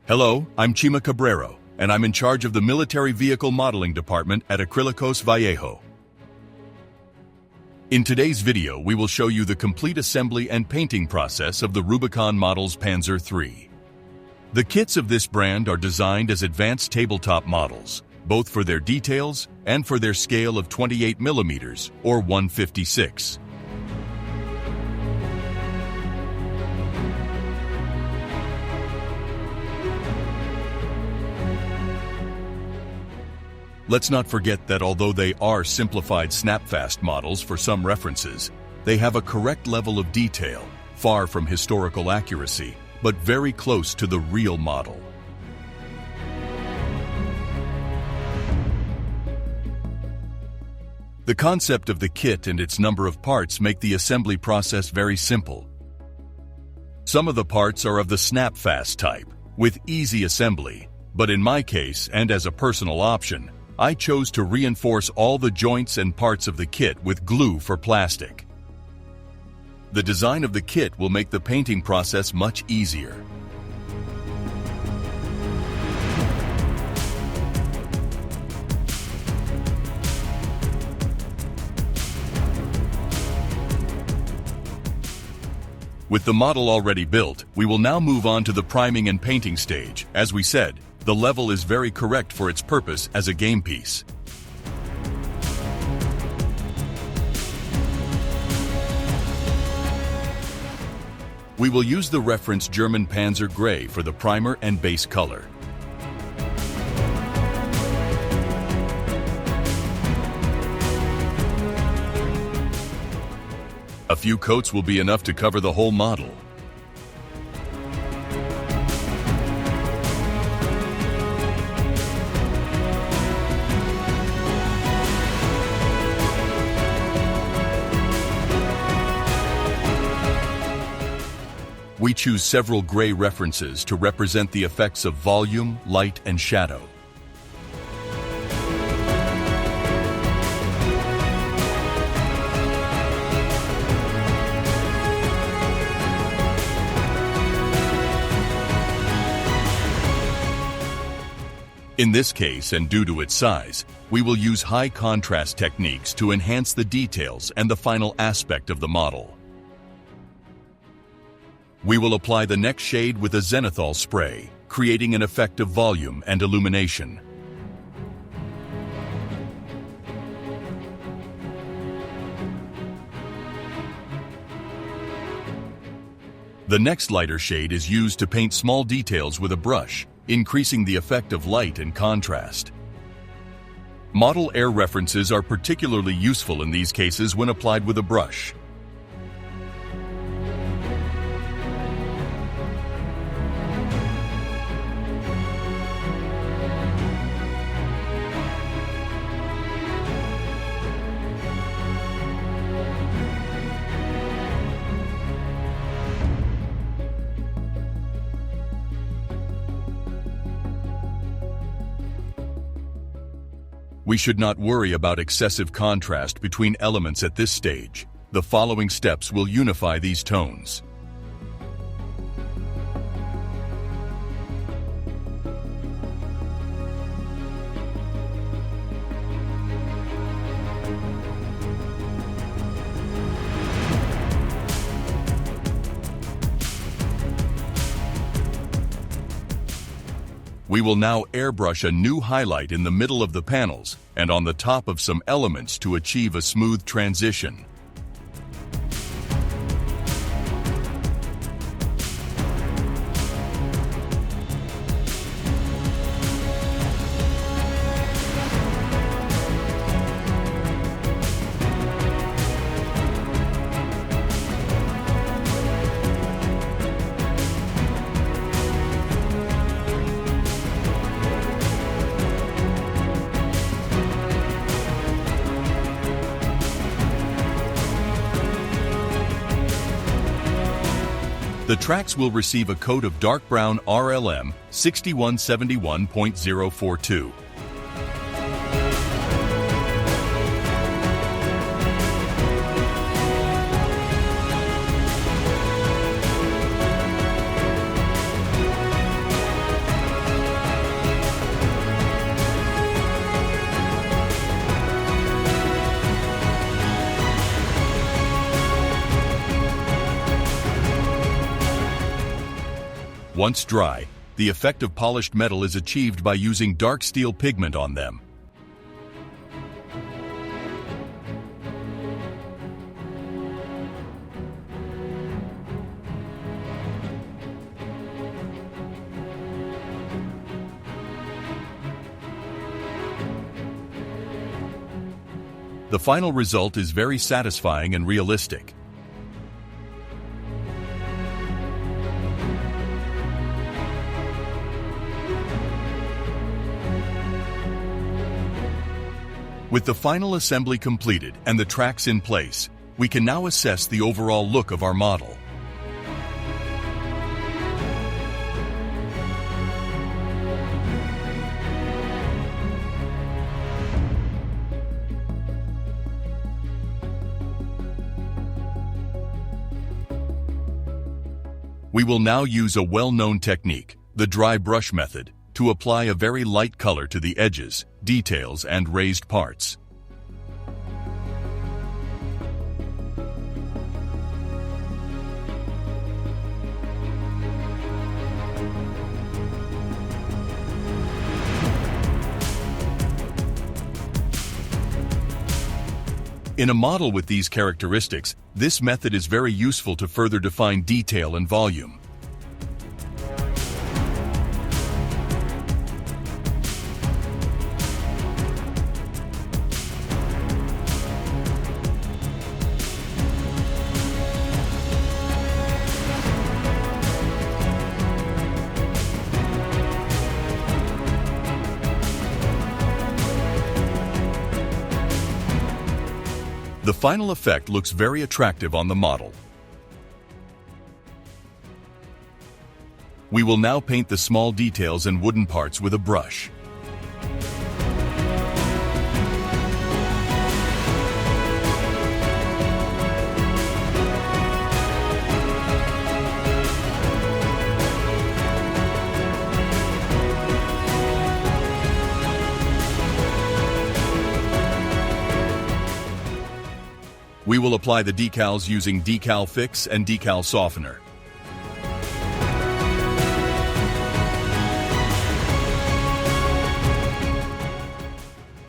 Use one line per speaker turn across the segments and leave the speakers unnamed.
Hello, I'm Chema Cabrero, and I'm in charge of the Military Vehicle Modeling Department at 𝗥𝘂𝗯𝗶𝗶𝗍𝗂 𝗔𝘂𝗋𝗃. In today's video, we will show you the complete assembly and painting process of the Rubicon Models Panzer III. The kits of this brand are designed as advanced tabletop models, both for their details and for their scale of 28 mm or 1/56. Let's not forget that although they are simplified snapfast models for some references, they have a correct level of detail, far from historical accuracy, but very close to the real model. The concept of the kit and its number of parts make the assembly process very simple. Some of the parts are of the snapfast type, with easy assembly, but in my case, and as a personal option, I chose to reinforce all the joints and parts of the kit with glue for plastic. The design of the kit will make the painting process much easier. With the model already built, we will now move on to the priming and painting stage. As we said, the level is very correct for its purpose as a game piece. We will use the reference German Panzer Gray for the primer and base color. A few coats will be enough to cover the whole model. We choose several gray references to represent the effects of volume, light, and shadow. In this case, and due to its size, we will use high contrast techniques to enhance the details and the final aspect of the model. We will apply the next shade with a zenithal spray, creating an effect of volume and illumination. The next lighter shade is used to paint small details with a brush, increasing the effect of light and contrast. Model air references are particularly useful in these cases when applied with a brush. We should not worry about excessive contrast between elements at this stage. The following steps will unify these tones. We will now airbrush a new highlight in the middle of the panels and on the top of some elements to achieve a smooth transition. The tracks will receive a coat of dark brown RLM 6171.042. Once dry, the effect of polished metal is achieved by using dark steel pigment on them. The final result is very satisfying and realistic. With the final assembly completed and the tracks in place, we can now assess the overall look of our model. We will now use a well-known technique, the dry brush method, to apply a very light color to the edges, details, and raised parts. In a model with these characteristics, this method is very useful to further define detail and volume. The final effect looks very attractive on the model. We will now paint the small details and wooden parts with a brush. We will apply the decals using Decal Fix and Decal Softener.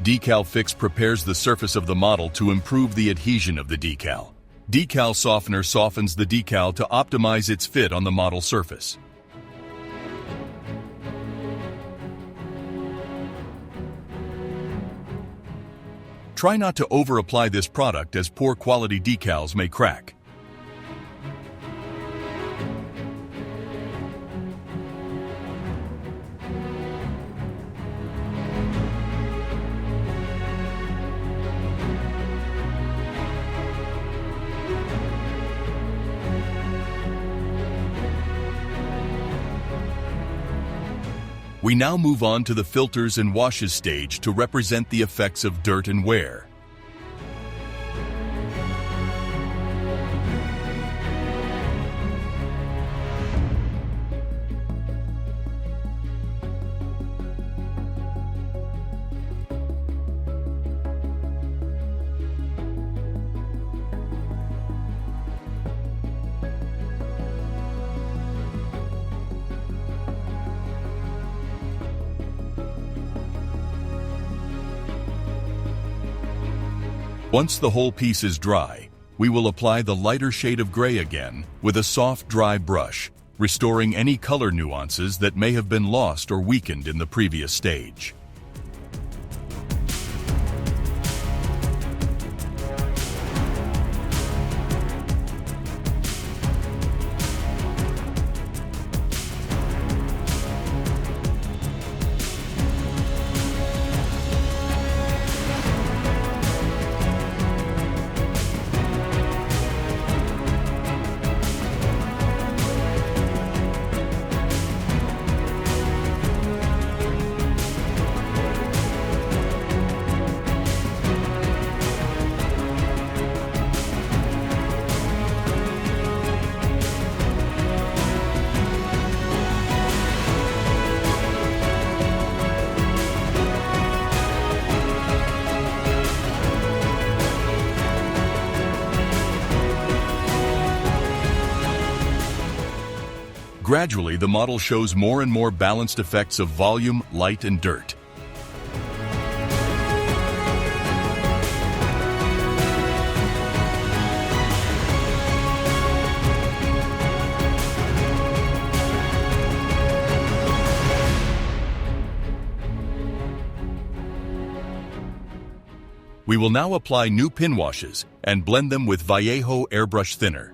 Decal Fix prepares the surface of the model to improve the adhesion of the decal. Decal Softener softens the decal to optimize its fit on the model surface. Try not to over-apply this product as poor quality decals may crack. We now move on to the filters and washes stage to represent the effects of dirt and wear. Once the whole piece is dry, we will apply the lighter shade of gray again with a soft, dry brush, restoring any color nuances that may have been lost or weakened in the previous stage. Gradually, the model shows more and more balanced effects of volume, light, and dirt. We will now apply new pin washes and blend them with Vallejo airbrush thinner.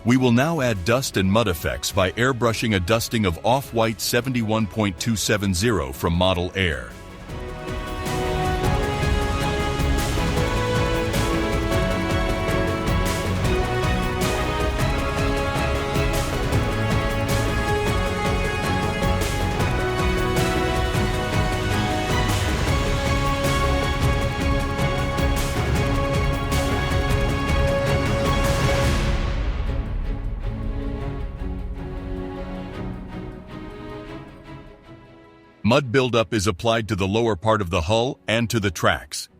We will now add dust and mud effects by airbrushing a dusting of Off-White 71.270 from Model Air. Mud buildup is applied to the lower part of the hull and to the tracks.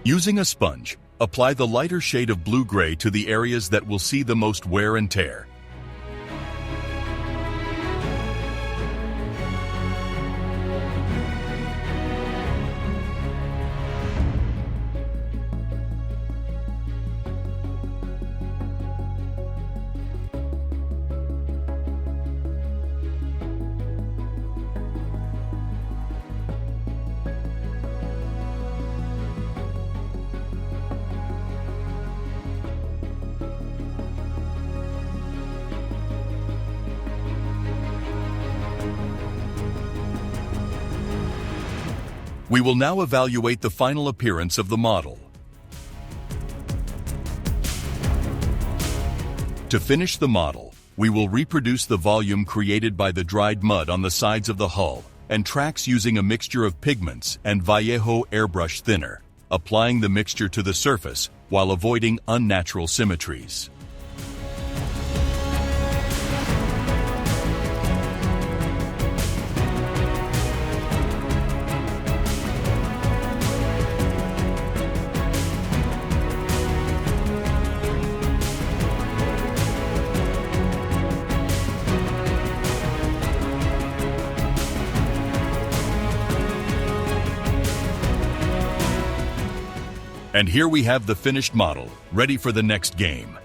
Using a sponge, apply the lighter shade of blue-gray to the areas that will see the most wear and tear. We will now evaluate the final appearance of the model. To finish the model, we will reproduce the volume created by the dried mud on the sides of the hull and tracks using a mixture of pigments and Vallejo airbrush thinner, applying the mixture to the surface while avoiding unnatural symmetries. And here we have the finished model, ready for the next game.